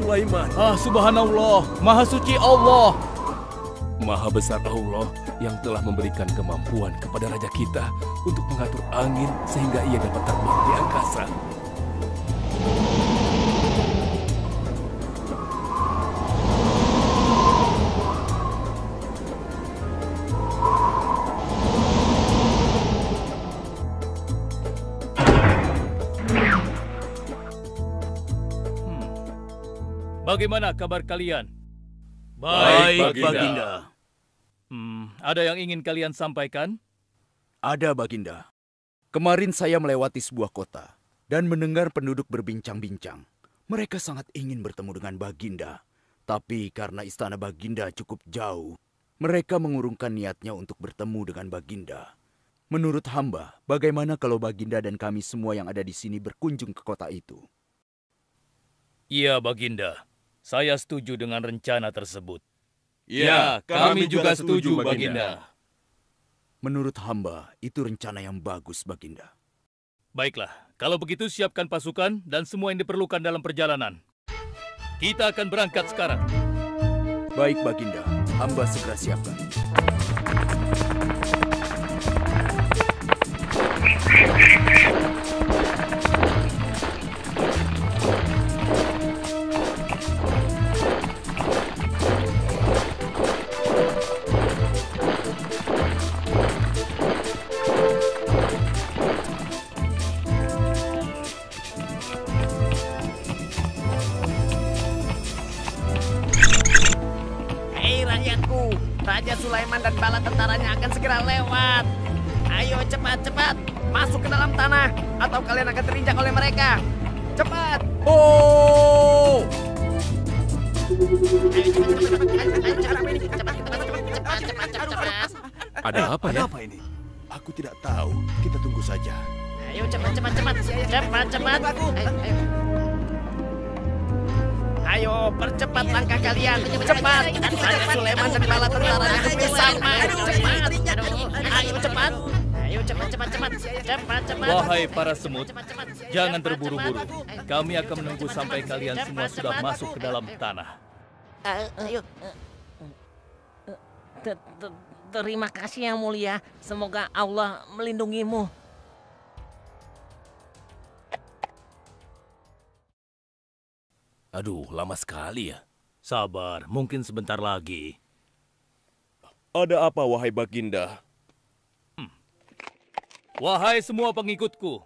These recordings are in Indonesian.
Sulaiman. Subhanallah, Maha Suci Allah. Maha besar Allah yang telah memberikan kemampuan kepada raja kita untuk mengatur angin sehingga ia dapat terbang di angkasa. Bagaimana kabar kalian? Baik, Baginda. Ada yang ingin kalian sampaikan? Ada, Baginda. Kemarin saya melewati sebuah kota dan mendengar penduduk berbincang-bincang. Mereka sangat ingin bertemu dengan Baginda. Tapi karena istana Baginda cukup jauh, mereka mengurungkan niatnya untuk bertemu dengan Baginda. Menurut hamba, bagaimana kalau Baginda dan kami semua yang ada di sini berkunjung ke kota itu? Iya, Baginda. Saya setuju dengan rencana tersebut. Ya, kami juga setuju, Baginda. Menurut hamba, itu rencana yang bagus, Baginda. Baiklah, kalau begitu siapkan pasukan dan semua yang diperlukan dalam perjalanan. Kita akan berangkat sekarang. Baik, Baginda. Hamba segera siapkan. Raja Sulaiman dan bala tentaranya akan segera lewat. Ayo cepat-cepat masuk ke dalam tanah atau kalian akan terinjak oleh mereka. Cepat! Oh! Cepat. Ada apa ya? Apa ini? Aku tidak tahu. Kita tunggu saja. Ayo cepat. Ayo percepat langkah kalian. Cepat! Raja Sulaiman dan bala tentaranya bersama. Ayo cepat. Wahai para semut, jangan terburu-buru. Kami akan menunggu sampai kalian semua sudah masuk ke dalam tanah. Ayo. Terima kasih yang mulia. Semoga Allah melindungimu. Aduh, lama sekali ya. Sabar, mungkin sebentar lagi. Ada apa, wahai Baginda? Wahai semua pengikutku,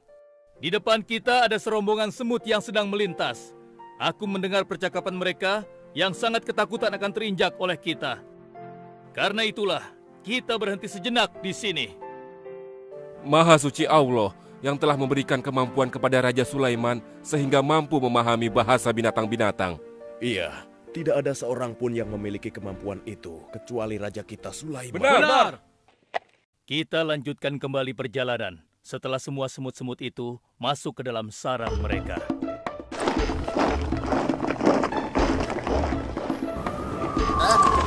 di depan kita ada serombongan semut yang sedang melintas. Aku mendengar percakapan mereka yang sangat ketakutan akan terinjak oleh kita. Karena itulah, kita berhenti sejenak di sini. Maha suci Allah yang telah memberikan kemampuan kepada Raja Sulaiman sehingga mampu memahami bahasa binatang-binatang. Iya, tidak ada seorang pun yang memiliki kemampuan itu kecuali Raja kita Sulaiman. Benar. Kita lanjutkan kembali perjalanan setelah semua semut-semut itu masuk ke dalam sarang mereka.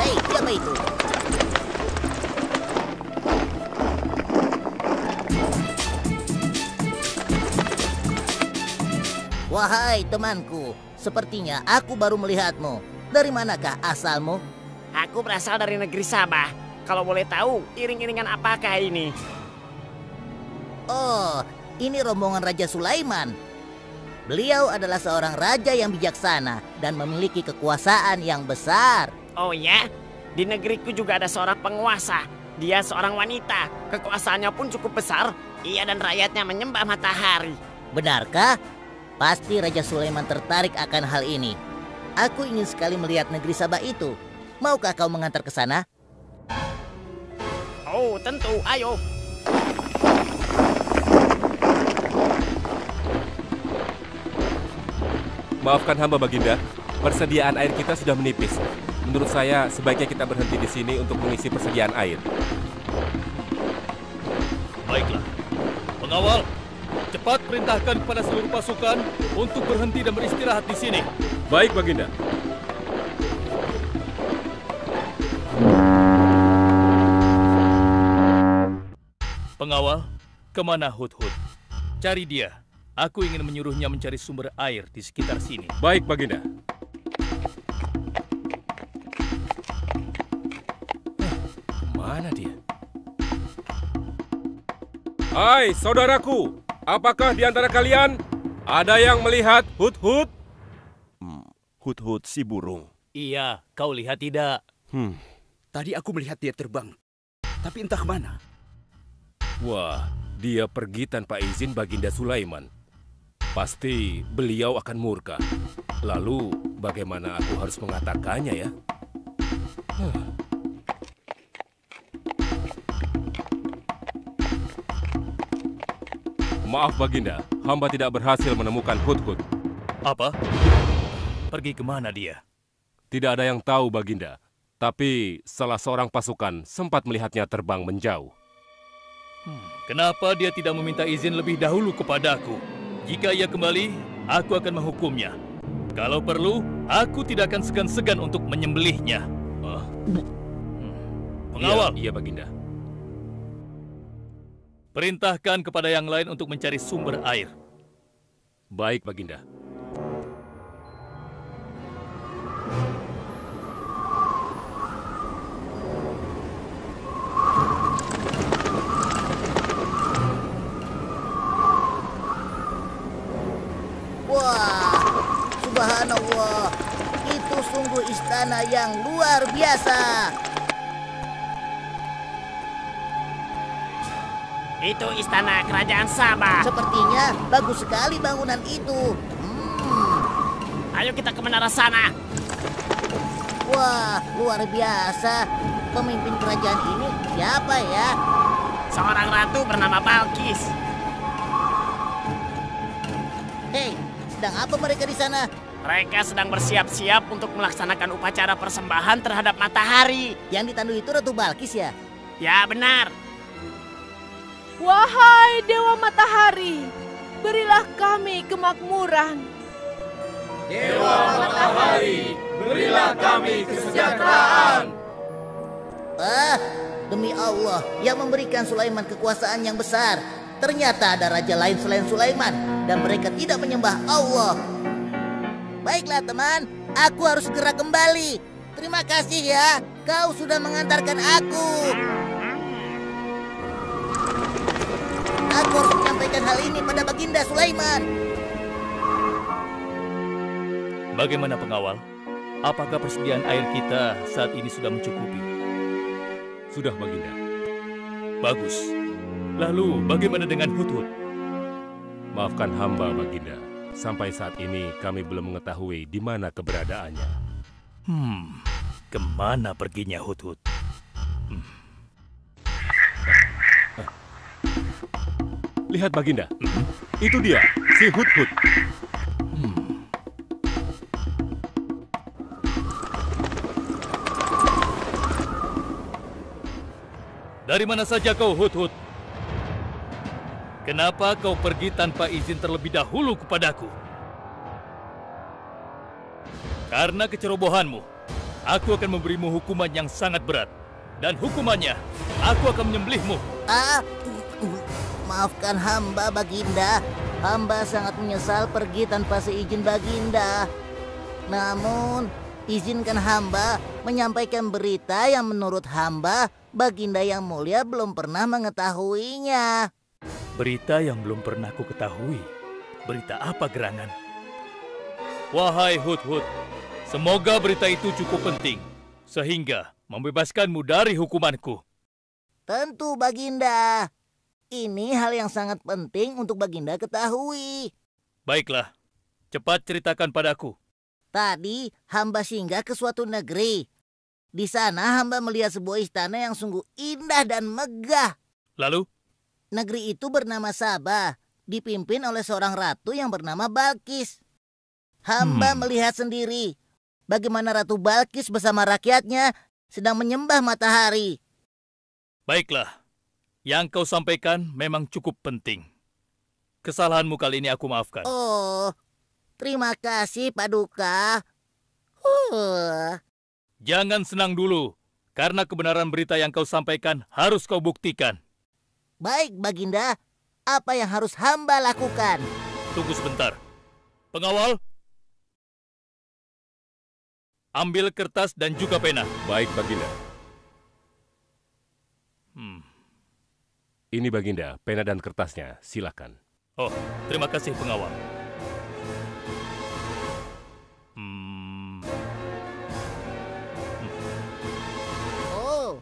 Hei, siapa itu? Wahai temanku, sepertinya aku baru melihatmu. Dari manakah asalmu? Aku berasal dari negeri Sabah. Kalau boleh tahu, iring-iringan apakah ini? Oh, ini rombongan Raja Sulaiman. Beliau adalah seorang raja yang bijaksana dan memiliki kekuasaan yang besar. Oh ya? Di negeriku juga ada seorang penguasa. Dia seorang wanita. Kekuasaannya pun cukup besar. Ia dan rakyatnya menyembah matahari. Benarkah? Pasti Raja Sulaiman tertarik akan hal ini. Aku ingin sekali melihat negeri Sabah itu. Maukah kau mengantar ke sana? Oh, tentu. Ayo. Maafkan hamba, Baginda. Persediaan air kita sudah menipis. Menurut saya, sebaiknya kita berhenti di sini untuk mengisi persediaan air. Baiklah. Pengawal, cepat perintahkan kepada seluruh pasukan untuk berhenti dan beristirahat di sini. Baik, Baginda. Pengawal, kemana Hudhud? Cari dia. Aku ingin menyuruhnya mencari sumber air di sekitar sini. Baik, Baginda. Hai saudaraku, apakah di antara kalian ada yang melihat Hut-Hut? Hut-Hut si burung. Iya, kau lihat tidak? Tadi aku melihat dia terbang, tapi entah kemana. Wah, dia pergi tanpa izin Baginda Sulaiman. Pasti beliau akan murka. Lalu, bagaimana aku harus mengatakannya ya? Maaf Baginda, hamba tidak berhasil menemukan Hut-Hut. Apa? Pergi kemana dia? Tidak ada yang tahu Baginda, tapi salah seorang pasukan sempat melihatnya terbang menjauh. Kenapa dia tidak meminta izin lebih dahulu kepadaku? Jika ia kembali, aku akan menghukumnya. Kalau perlu, aku tidak akan segan-segan untuk menyembelihnya. Pengawal, Iya Baginda. perintahkan kepada yang lain untuk mencari sumber air. Baik Baginda. Wah, subhanallah. Itu sungguh istana yang luar biasa. Itu istana kerajaan Sabah. Sepertinya bagus sekali bangunan itu. Ayo kita ke menara sana. Wah, luar biasa. Pemimpin kerajaan ini siapa ya? Seorang ratu bernama Balkis. Hei, sedang apa mereka di sana? Mereka sedang bersiap-siap untuk melaksanakan upacara persembahan terhadap matahari. Yang ditandu itu Ratu Balkis ya? Ya benar. Wahai Dewa Matahari, berilah kami kemakmuran. Dewa Matahari, berilah kami kesejahteraan. Demi Allah yang memberikan Sulaiman kekuasaan yang besar. Ternyata ada raja lain selain Sulaiman dan mereka tidak menyembah Allah. Baiklah teman, aku harus segera kembali. Terima kasih ya, kau sudah mengantarkan aku. Aku harus menyampaikan hal ini pada Baginda Sulaiman. Bagaimana pengawal? Apakah persediaan air kita saat ini sudah mencukupi? Sudah Baginda. Bagus. Lalu bagaimana dengan Hut-Hut? Maafkan hamba Baginda. Sampai saat ini kami belum mengetahui di mana keberadaannya. Kemana perginya Hut-Hut? Lihat Baginda, itu dia, si Hut-Hut. Dari mana saja kau, Hut-Hut? Kenapa kau pergi tanpa izin terlebih dahulu kepadaku? Karena kecerobohanmu, aku akan memberimu hukuman yang sangat berat. Dan hukumannya, aku akan menyembelihmu. Maafkan hamba Baginda. Hamba sangat menyesal pergi tanpa seizin Baginda. Namun, izinkan hamba menyampaikan berita yang menurut hamba Baginda yang mulia belum pernah mengetahuinya. Berita yang belum pernah ku ketahui. Berita apa gerangan? Wahai Hut-Hut, semoga berita itu cukup penting, sehingga membebaskanmu dari hukumanku. Tentu Baginda. Ini hal yang sangat penting untuk Baginda ketahui. Baiklah, cepat ceritakan padaku. Tadi hamba singgah ke suatu negeri. Di sana hamba melihat sebuah istana yang sungguh indah dan megah. Lalu? Negeri itu bernama Sabah, dipimpin oleh seorang ratu yang bernama Balkis. Hamba melihat sendiri bagaimana Ratu Balkis bersama rakyatnya sedang menyembah matahari. Baiklah, yang kau sampaikan memang cukup penting. Kesalahanmu kali ini aku maafkan. Oh, terima kasih Paduka. Jangan senang dulu, karena kebenaran berita yang kau sampaikan harus kau buktikan. Baik Baginda, apa yang harus hamba lakukan? Tunggu sebentar. Pengawal, ambil kertas dan juga pena. Baik Baginda. Ini Baginda, pena dan kertasnya. Silakan. Oh, terima kasih pengawal. Oh,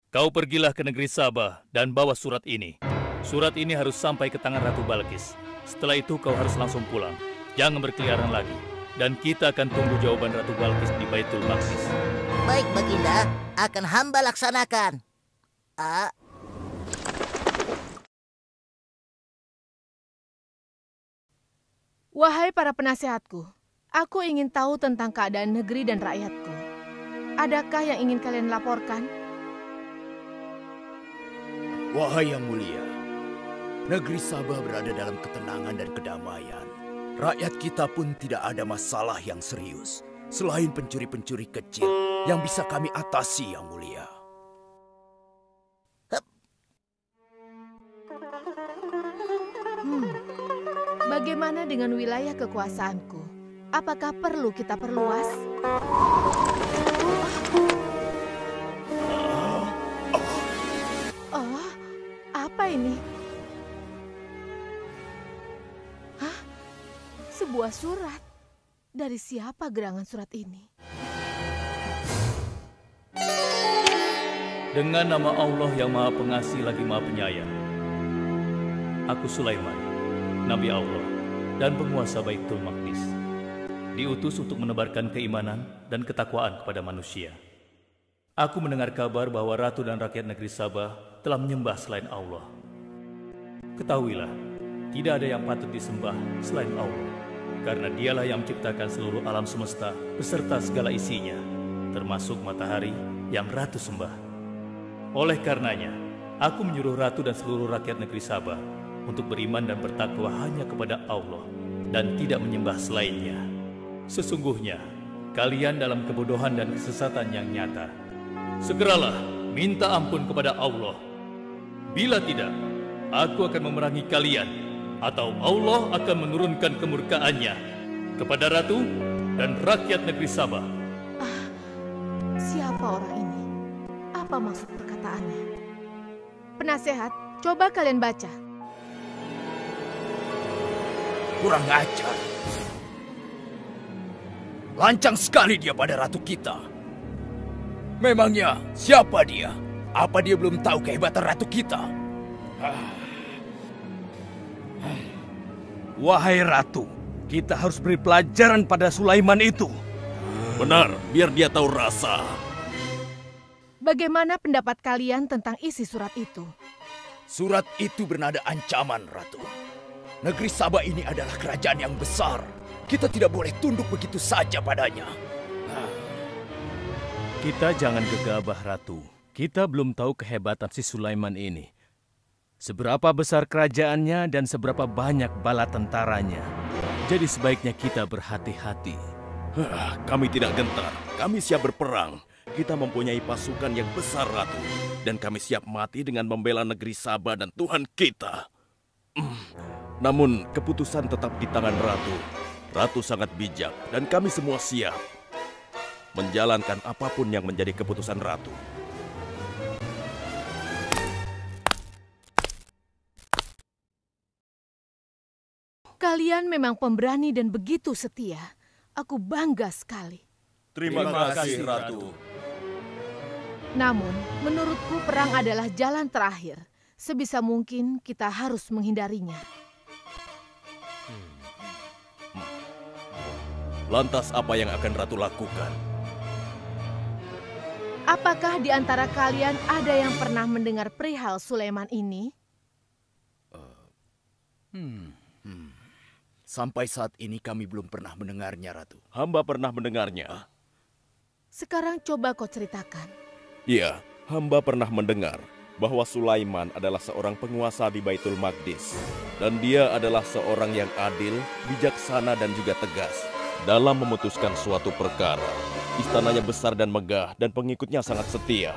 Kau pergilah ke negeri Sabah dan bawa surat ini. Surat ini harus sampai ke tangan Ratu Balkis. Setelah itu kau harus langsung pulang. Jangan berkeliaran lagi. Dan kita akan tunggu jawaban Ratu Balkis di Baitul Maqdis. baik Baginda, akan hamba laksanakan. Wahai para penasehatku, aku ingin tahu tentang keadaan negeri dan rakyatku. Adakah yang ingin kalian laporkan? Wahai yang mulia, negeri Sabah berada dalam ketenangan dan kedamaian. Rakyat kita pun tidak ada masalah yang serius, selain pencuri-pencuri kecil yang bisa kami atasi, yang mulia. Bagaimana dengan wilayah kekuasaanku? Apakah perlu kita perluas? Oh, apa ini? Hah? Sebuah surat. Dari siapa gerangan surat ini? Dengan nama Allah yang Maha Pengasih lagi Maha Penyayang. Aku Sulaiman, Nabi Allah dan penguasa Baitul Maqdis. Diutus untuk menebarkan keimanan dan ketakwaan kepada manusia. Aku mendengar kabar bahwa ratu dan rakyat negeri Sabah telah menyembah selain Allah. Ketahuilah, tidak ada yang patut disembah selain Allah, karena dialah yang menciptakan seluruh alam semesta beserta segala isinya, termasuk matahari yang ratu sembah. Oleh karenanya, aku menyuruh ratu dan seluruh rakyat negeri Sabah untuk beriman dan bertakwa hanya kepada Allah dan tidak menyembah selainnya. Sesungguhnya, kalian dalam kebodohan dan kesesatan yang nyata. Segeralah minta ampun kepada Allah. Bila tidak, aku akan memerangi kalian, atau Allah akan menurunkan kemurkaannya kepada ratu dan rakyat negeri Sabah. Siapa orang ini? Apa maksud perkataannya? Penasehat, coba kalian baca. Kurang ajar. Lancang sekali dia pada ratu kita. Memangnya siapa dia? Apa dia belum tahu kehebatan ratu kita? Wahai ratu, kita harus beri pelajaran pada Sulaiman itu. Benar, biar dia tahu rasa. Bagaimana pendapat kalian tentang isi surat itu? Surat itu bernada ancaman, Ratu. Negeri Sabah ini adalah kerajaan yang besar. Kita tidak boleh tunduk begitu saja padanya. Kita jangan gegabah, Ratu. Kita belum tahu kehebatan si Sulaiman ini. Seberapa besar kerajaannya dan seberapa banyak bala tentaranya. Jadi sebaiknya kita berhati-hati. Kami tidak gentar. Kami siap berperang. Kita mempunyai pasukan yang besar, Ratu. Dan kami siap mati dengan membela negeri Sabah dan Tuhan kita. Namun, keputusan tetap di tangan Ratu. Ratu sangat bijak dan kami semua siap menjalankan apapun yang menjadi keputusan Ratu. Kalian memang pemberani dan begitu setia. Aku bangga sekali. Terima kasih, Ratu. Namun, menurutku perang adalah jalan terakhir. Sebisa mungkin kita harus menghindarinya. Lantas apa yang akan Ratu lakukan? Apakah di antara kalian ada yang pernah mendengar perihal Sulaiman ini? Sampai saat ini kami belum pernah mendengarnya, Ratu. Hamba pernah mendengarnya. Sekarang coba kau ceritakan. Iya, hamba pernah mendengar bahwa Sulaiman adalah seorang penguasa di Baitul Maqdis. Dan dia adalah seorang yang adil, bijaksana dan juga tegas dalam memutuskan suatu perkara. Istananya besar dan megah dan pengikutnya sangat setia.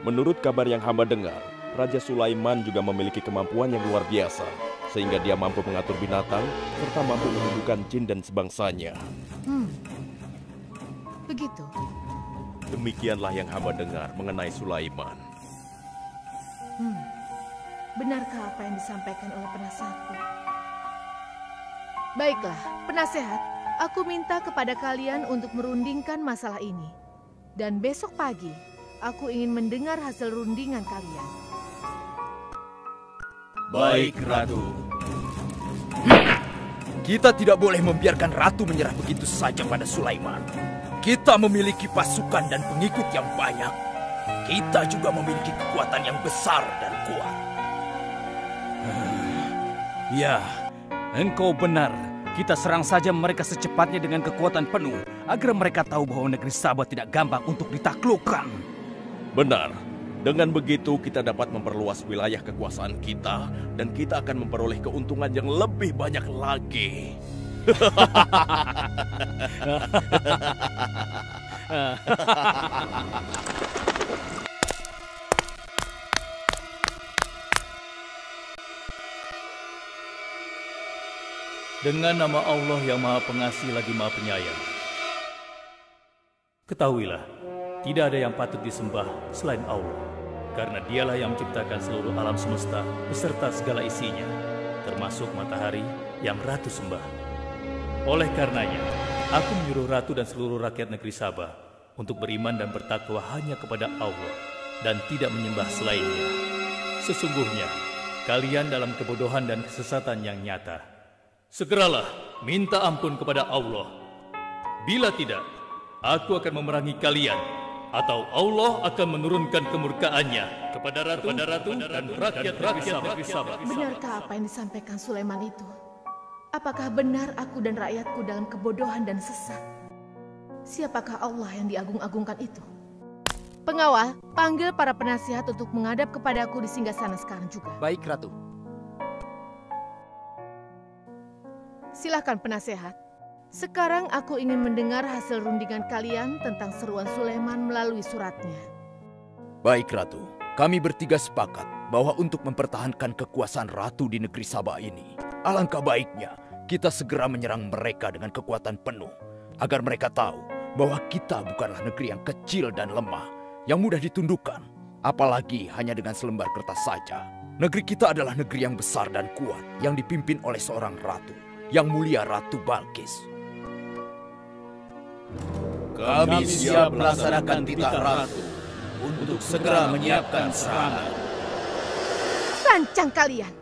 Menurut kabar yang hamba dengar, Raja Sulaiman juga memiliki kemampuan yang luar biasa, sehingga dia mampu mengatur binatang serta mampu menundukkan jin dan sebangsanya. Begitu. Demikianlah yang hamba dengar mengenai Sulaiman. Benarkah apa yang disampaikan oleh penasehatku? Baiklah, penasehat, aku minta kepada kalian untuk merundingkan masalah ini. Dan besok pagi, aku ingin mendengar hasil rundingan kalian. Baik, Ratu. Kita tidak boleh membiarkan Ratu menyerah begitu saja pada Sulaiman. Kita memiliki pasukan dan pengikut yang banyak. Kita juga memiliki kekuatan yang besar dan kuat. Ya, engkau benar. Kita serang saja mereka secepatnya dengan kekuatan penuh, agar mereka tahu bahwa negeri Sabah tidak gampang untuk ditaklukkan. Benar. Dengan begitu kita dapat memperluas wilayah kekuasaan kita dan kita akan memperoleh keuntungan yang lebih banyak lagi. Dengan nama Allah yang Maha Pengasih lagi Maha Penyayang. Ketahuilah, tidak ada yang patut disembah selain Allah, karena dialah yang menciptakan seluruh alam semesta beserta segala isinya, termasuk matahari yang Ratu sembah. Oleh karenanya, aku menyuruh Ratu dan seluruh rakyat negeri Sabah untuk beriman dan bertakwa hanya kepada Allah dan tidak menyembah selainnya. Sesungguhnya, kalian dalam kebodohan dan kesesatan yang nyata. Segeralah minta ampun kepada Allah. Bila tidak, aku akan memerangi kalian, atau Allah akan menurunkan kemurkaannya kepada Ratu dan rakyat-rakyat negeri Sabah. Benarkah apa yang disampaikan Sulaiman itu? Apakah benar aku dan rakyatku dalam kebodohan dan sesat? Siapakah Allah yang diagung-agungkan itu? Pengawal, panggil para penasihat untuk menghadap kepadaku di singgasana sekarang juga. Baik, Ratu. Silakan penasehat. Sekarang aku ingin mendengar hasil rundingan kalian tentang seruan Sulaiman melalui suratnya. Baik, Ratu. Kami bertiga sepakat bahwa untuk mempertahankan kekuasaan Ratu di negeri Sabah ini, alangkah baiknya kita segera menyerang mereka dengan kekuatan penuh, agar mereka tahu bahwa kita bukanlah negeri yang kecil dan lemah, yang mudah ditundukkan, apalagi hanya dengan selembar kertas saja. Negeri kita adalah negeri yang besar dan kuat, yang dipimpin oleh seorang ratu, yang mulia Ratu Balkis. Kami siap melaksanakan titah Ratu untuk segera menyiapkan serangan. Rancang kalian!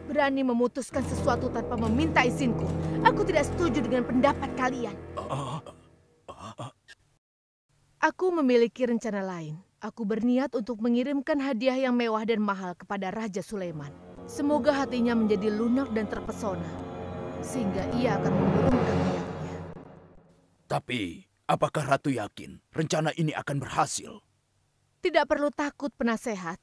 Berani memutuskan sesuatu tanpa meminta izinku. Aku tidak setuju dengan pendapat kalian. Aku memiliki rencana lain. Aku berniat untuk mengirimkan hadiah yang mewah dan mahal kepada Raja Sulaiman. Semoga hatinya menjadi lunak dan terpesona, sehingga ia akan menurunkan niatnya. Tapi, apakah Ratu yakin rencana ini akan berhasil? Tidak perlu takut, penasehat.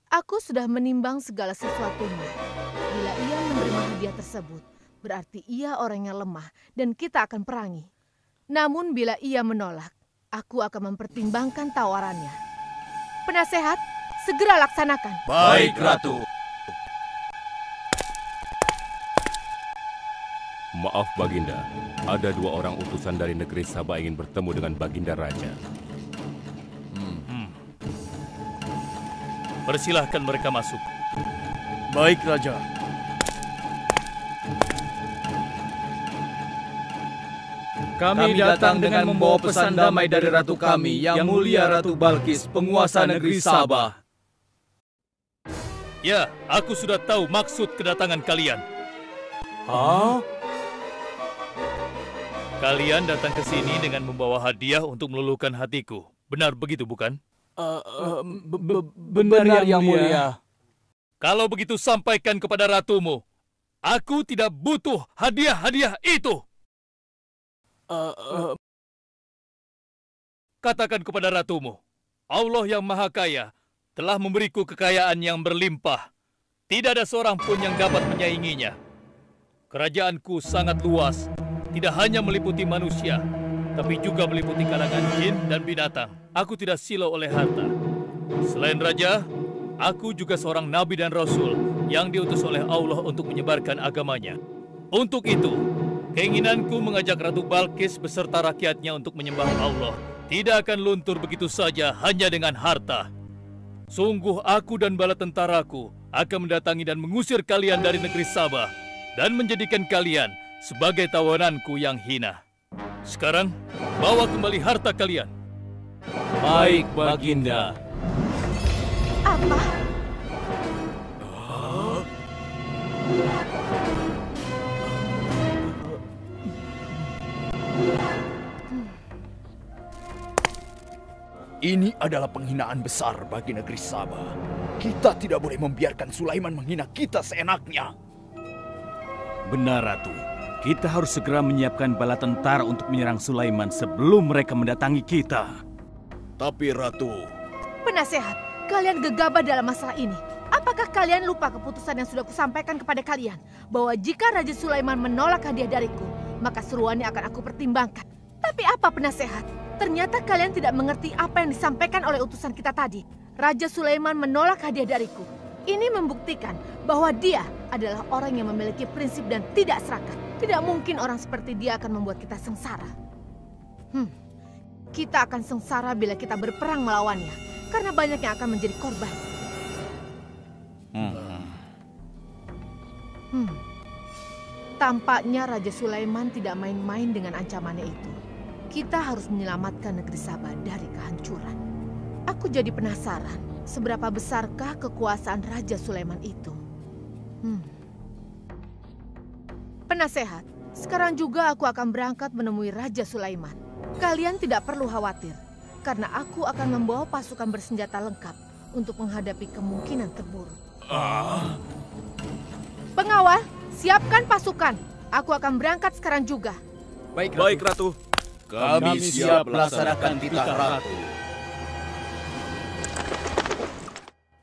Aku sudah menimbang segala sesuatunya. Bila ia menerima hadiah tersebut, berarti ia orang yang lemah dan kita akan perangi. Namun bila ia menolak, aku akan mempertimbangkan tawarannya. Penasehat, segera laksanakan. Baik, Ratu. Maaf Baginda, ada 2 orang utusan dari negeri Sabah ingin bertemu dengan Baginda Raja. Persilahkan mereka masuk. Baik, Raja. Kami datang dengan membawa pesan damai dari Ratu kami, Yang Mulia Ratu Balkis, penguasa negeri Sabah. Ya, aku sudah tahu maksud kedatangan kalian. Hah? Kalian datang ke sini dengan membawa hadiah untuk meluluhkan hatiku. Benar begitu, bukan? Benar, Yang Mulia. Kalau begitu sampaikan kepada ratumu. Aku tidak butuh hadiah-hadiah itu. Katakan kepada ratumu, Allah yang Maha Kaya telah memberiku kekayaan yang berlimpah. Tidak ada seorang pun yang dapat menyainginya. Kerajaanku sangat luas, tidak hanya meliputi manusia, tapi juga meliputi kalangan jin dan binatang. Aku tidak silau oleh harta. Selain raja, aku juga seorang nabi dan rasul yang diutus oleh Allah untuk menyebarkan agamanya. Untuk itu, keinginanku mengajak Ratu Balkis beserta rakyatnya untuk menyembah Allah tidak akan luntur begitu saja hanya dengan harta. Sungguh aku dan bala tentaraku akan mendatangi dan mengusir kalian dari negeri Sabah dan menjadikan kalian sebagai tawananku yang hina. Sekarang, bawa kembali harta kalian. Baik, Baginda. Apa? Ini adalah penghinaan besar bagi negeri Sabah. Kita tidak boleh membiarkan Sulaiman menghina kita seenaknya. Benar, Ratu. Kita harus segera menyiapkan bala tentara untuk menyerang Sulaiman sebelum mereka mendatangi kita. Tapi Ratu... Penasehat, kalian gegabah dalam masalah ini. Apakah kalian lupa keputusan yang sudah kusampaikan kepada kalian? Bahwa jika Raja Sulaiman menolak hadiah dariku, maka seruannya akan aku pertimbangkan. Tapi apa penasehat? Ternyata kalian tidak mengerti apa yang disampaikan oleh utusan kita tadi. Raja Sulaiman menolak hadiah dariku. Ini membuktikan bahwa dia adalah orang yang memiliki prinsip dan tidak serakah. Tidak mungkin orang seperti dia akan membuat kita sengsara. Kita akan sengsara bila kita berperang melawannya, karena banyak yang akan menjadi korban. Tampaknya Raja Sulaiman tidak main-main dengan ancamannya itu. Kita harus menyelamatkan negeri Sabah dari kehancuran. Aku jadi penasaran, seberapa besarkah kekuasaan Raja Sulaiman itu? Penasehat, sekarang juga aku akan berangkat menemui Raja Sulaiman. Kalian tidak perlu khawatir, karena aku akan membawa pasukan bersenjata lengkap untuk menghadapi kemungkinan terburuk. Pengawal, siapkan pasukan. Aku akan berangkat sekarang juga. Baik, Ratu. Kami siap melaksanakan titah Ratu.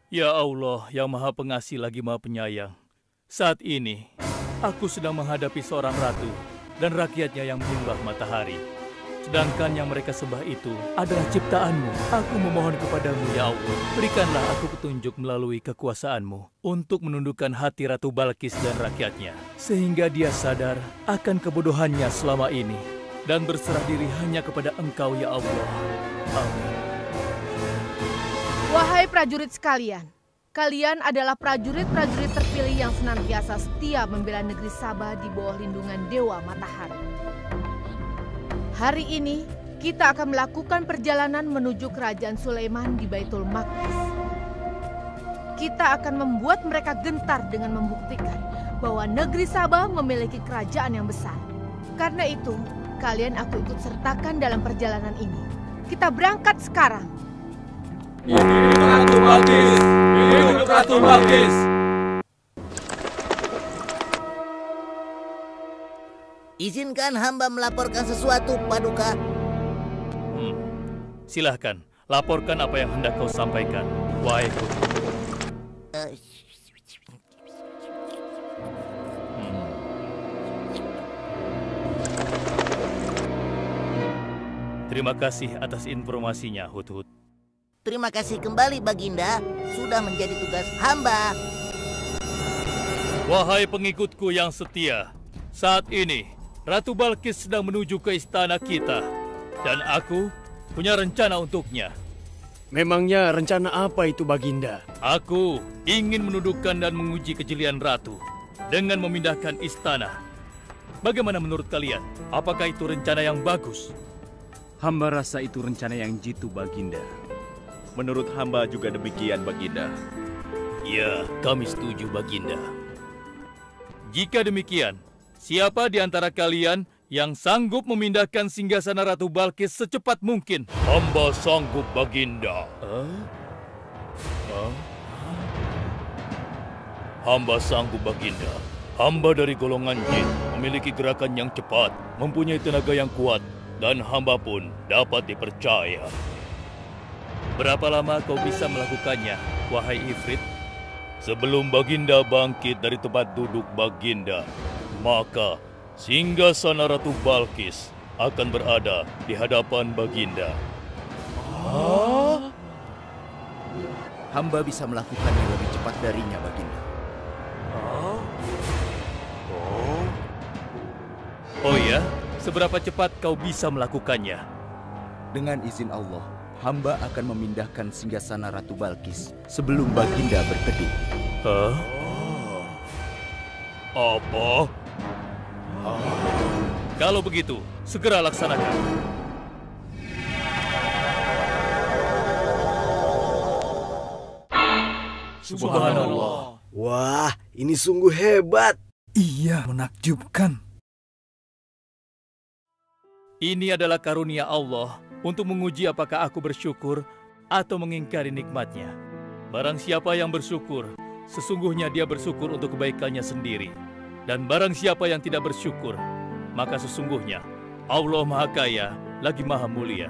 Ya Allah, yang Maha Pengasih lagi Maha Penyayang. Saat ini, aku sedang menghadapi seorang ratu dan rakyatnya yang menyembah matahari. Sedangkan yang mereka sembah itu adalah ciptaanmu. Aku memohon kepadamu, ya Allah, berikanlah aku petunjuk melalui kekuasaanmu untuk menundukkan hati Ratu Balkis dan rakyatnya, sehingga dia sadar akan kebodohannya selama ini dan berserah diri hanya kepada Engkau, ya Allah. Amin. Wahai prajurit sekalian, kalian adalah prajurit-prajurit terpilih yang senantiasa setia membela negeri Sabah di bawah lindungan Dewa Matahari. Hari ini, kita akan melakukan perjalanan menuju kerajaan Sulaiman di Baitul Maqdis. Kita akan membuat mereka gentar dengan membuktikan bahwa negeri Sabah memiliki kerajaan yang besar. Karena itu, kalian aku ikut sertakan dalam perjalanan ini. Kita berangkat sekarang. Hidup Ratu Balkis! Hidup Ratu Balkis! Izinkan hamba melaporkan sesuatu, Paduka. Silahkan, laporkan apa yang hendak kau sampaikan, wahai Guru. Terima kasih atas informasinya, Hudhud. Terima kasih kembali, Baginda. Sudah menjadi tugas hamba. Wahai pengikutku yang setia, saat ini Ratu Balkis sedang menuju ke istana kita. Dan aku punya rencana untuknya. Memangnya rencana apa itu, Baginda? Aku ingin menundukkan dan menguji kejelian Ratu dengan memindahkan istana. Bagaimana menurut kalian? Apakah itu rencana yang bagus? Hamba rasa itu rencana yang jitu, Baginda. Menurut hamba juga demikian, Baginda. Ya, kami setuju, Baginda. Jika demikian, siapa di antara kalian yang sanggup memindahkan singgasana Ratu Balkis secepat mungkin? Hamba sanggup, Baginda. Hamba sanggup, Baginda. Hamba dari golongan jin, memiliki gerakan yang cepat, mempunyai tenaga yang kuat, dan hamba pun dapat dipercaya. Berapa lama kau bisa melakukannya, wahai Ifrit? Sebelum Baginda bangkit dari tempat duduk Baginda, maka singgasana Ratu Balkis akan berada di hadapan Baginda. Hamba bisa melakukannya lebih cepat darinya, Baginda. Oh ya? Seberapa cepat kau bisa melakukannya? Dengan izin Allah, hamba akan memindahkan singgasana Ratu Balkis sebelum Baginda berkedip. Hah? Apa? Kalau begitu, segera laksanakan. Subhanallah. Wah, ini sungguh hebat. Iya, menakjubkan. Ini adalah karunia Allah untuk menguji apakah aku bersyukur atau mengingkari nikmatnya. Barang siapa yang bersyukur, sesungguhnya dia bersyukur untuk kebaikannya sendiri. Dan barang siapa yang tidak bersyukur, maka sesungguhnya Allah Maha Kaya lagi Maha Mulia.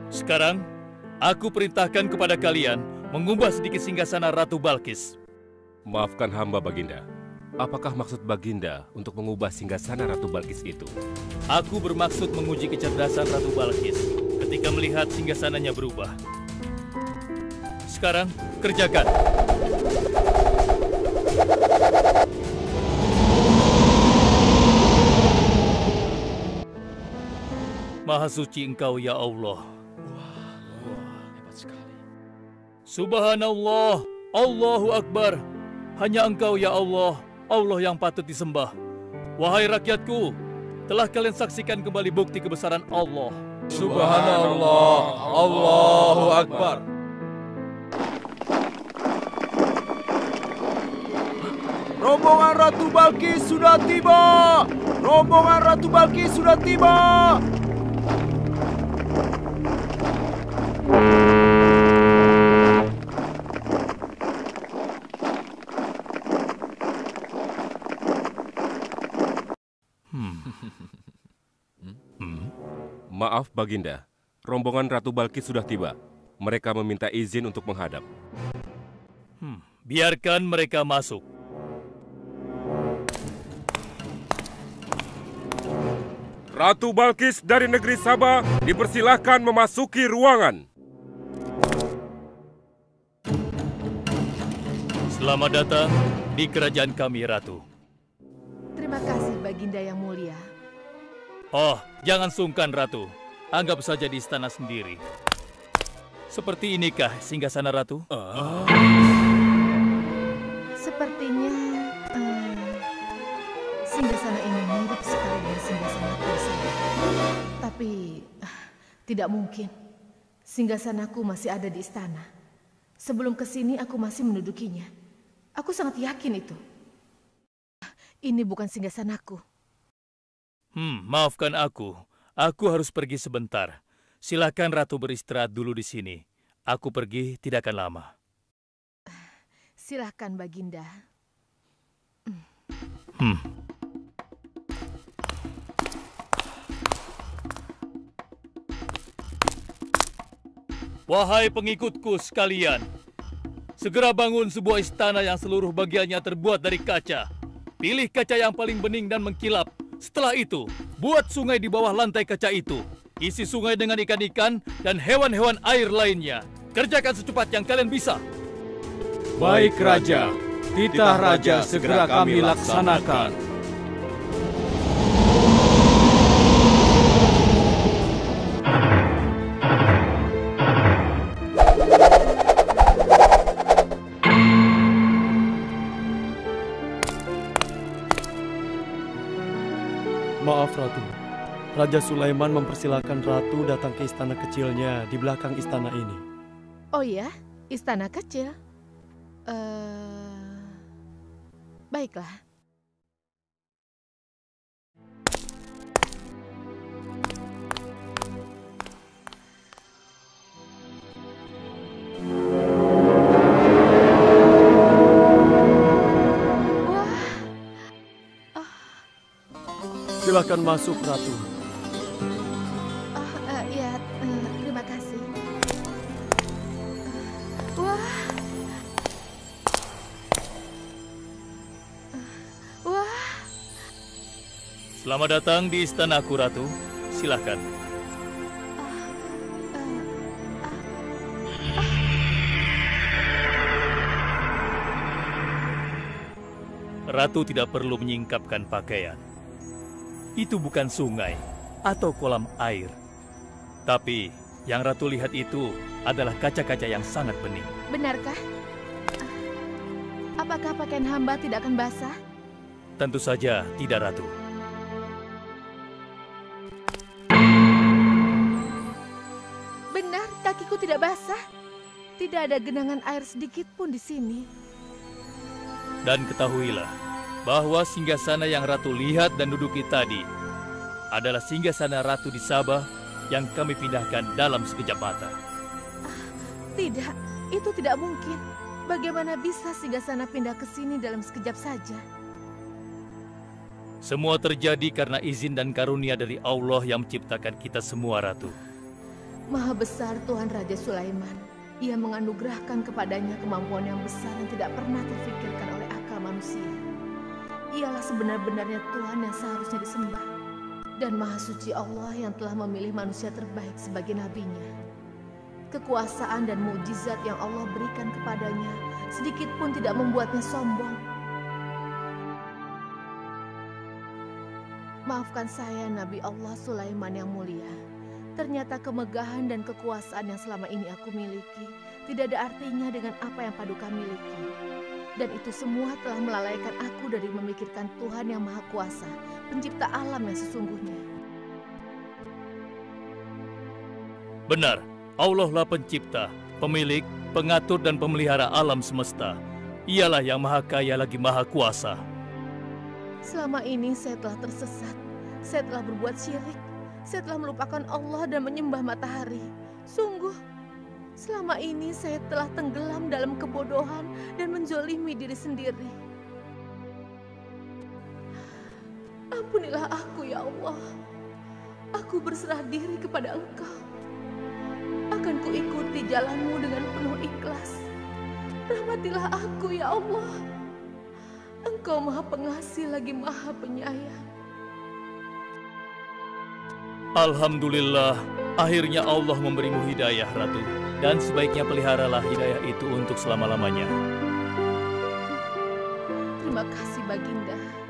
Sekarang, aku perintahkan kepada kalian mengubah sedikit singgasana Ratu Balkis. Maafkan hamba, Baginda. Apakah maksud Baginda untuk mengubah singgasana Ratu Balkis itu? Aku bermaksud menguji kecerdasan Ratu Balkis ketika melihat singgasananya berubah. Sekarang, kerjakan. Maha suci Engkau, ya Allah. Hebat sekali. Subhanallah, Allahu Akbar. Hanya Engkau, ya Allah, Allah yang patut disembah. Wahai rakyatku, telah kalian saksikan kembali bukti kebesaran Allah. Subhanallah, Allahu Akbar. Rombongan Ratu Balkis sudah tiba! Rombongan Ratu Balkis sudah tiba! Maaf, Baginda. Rombongan Ratu Balkis sudah tiba. Mereka meminta izin untuk menghadap. Biarkan mereka masuk. Ratu Balkis dari negeri Sabah dipersilahkan memasuki ruangan. Selamat datang di kerajaan kami, Ratu. Terima kasih, Baginda yang mulia. Oh, jangan sungkan, Ratu. Anggap saja di istana sendiri. Seperti inikah singgasana Ratu? Sepertinya singgasana ini mirip sekali dengan singgasanaku saya. Tapi tidak mungkin. Singgasanaku masih ada di istana. Sebelum kesini aku masih mendudukinya. Aku sangat yakin itu. Ini bukan singgasanaku. Maafkan aku. Aku harus pergi sebentar. Silakan Ratu beristirahat dulu di sini. Aku pergi tidak akan lama. Silakan, Baginda. Wahai pengikutku sekalian, segera bangun sebuah istana yang seluruh bagiannya terbuat dari kaca. Pilih kaca yang paling bening dan mengkilap. Setelah itu, buat sungai di bawah lantai kaca itu. Isi sungai dengan ikan-ikan dan hewan-hewan air lainnya. Kerjakan secepat yang kalian bisa. Baik, Raja. Titah Raja segera kami laksanakan. Maaf, Ratu. Raja Sulaiman mempersilahkan Ratu datang ke istana kecilnya di belakang istana ini. Oh ya, istana kecil. Baiklah. Silakan masuk, Ratu. Ya, terima kasih. Wah. Selamat datang di istanaku, Ratu. Silakan. Ratu tidak perlu menyingkapkan pakaian. Itu bukan sungai, atau kolam air. Tapi yang Ratu lihat itu adalah kaca-kaca yang sangat bening. Benarkah? Apakah pakaian hamba tidak akan basah? Tentu saja tidak, Ratu. Benar, kakiku tidak basah. Tidak ada genangan air sedikit pun di sini. Dan ketahuilah bahwa singgasana yang Ratu lihat dan duduki tadi adalah singgasana Ratu di Sabah yang kami pindahkan dalam sekejap mata. Tidak, itu tidak mungkin. Bagaimana bisa singgasana pindah ke sini dalam sekejap saja? Semua terjadi karena izin dan karunia dari Allah yang menciptakan kita semua, Ratu. Maha besar Tuhan Raja Sulaiman. Ia menganugerahkan kepadanya kemampuan yang besar yang tidak pernah terfikirkan oleh akal manusia. Ialah sebenar-benarnya Tuhan yang seharusnya disembah. Dan Maha Suci Allah yang telah memilih manusia terbaik sebagai nabinya. Kekuasaan dan mukjizat yang Allah berikan kepadanya sedikit pun tidak membuatnya sombong. Maafkan saya, Nabi Allah Sulaiman yang mulia. Ternyata kemegahan dan kekuasaan yang selama ini aku miliki tidak ada artinya dengan apa yang Paduka miliki. Dan itu semua telah melalaikan aku dari memikirkan Tuhan yang Maha Kuasa, pencipta alam yang sesungguhnya. Benar, Allah lah pencipta, pemilik, pengatur dan pemelihara alam semesta. Ialah yang Maha Kaya lagi Maha Kuasa. Selama ini saya telah tersesat, saya telah berbuat syirik, saya telah melupakan Allah dan menyembah matahari. Sungguh, selama ini saya telah tenggelam dalam kebodohan dan menzolimi diri sendiri. Ampunilah aku ya Allah. Aku berserah diri kepada Engkau. Akan kuikuti jalanmu dengan penuh ikhlas. Rahmatilah aku ya Allah. Engkau Maha Pengasih lagi Maha Penyayang. Alhamdulillah, akhirnya Allah memberimu hidayah, Ratu. Dan sebaiknya peliharalah hidayah itu untuk selama-lamanya. Terima kasih, Baginda.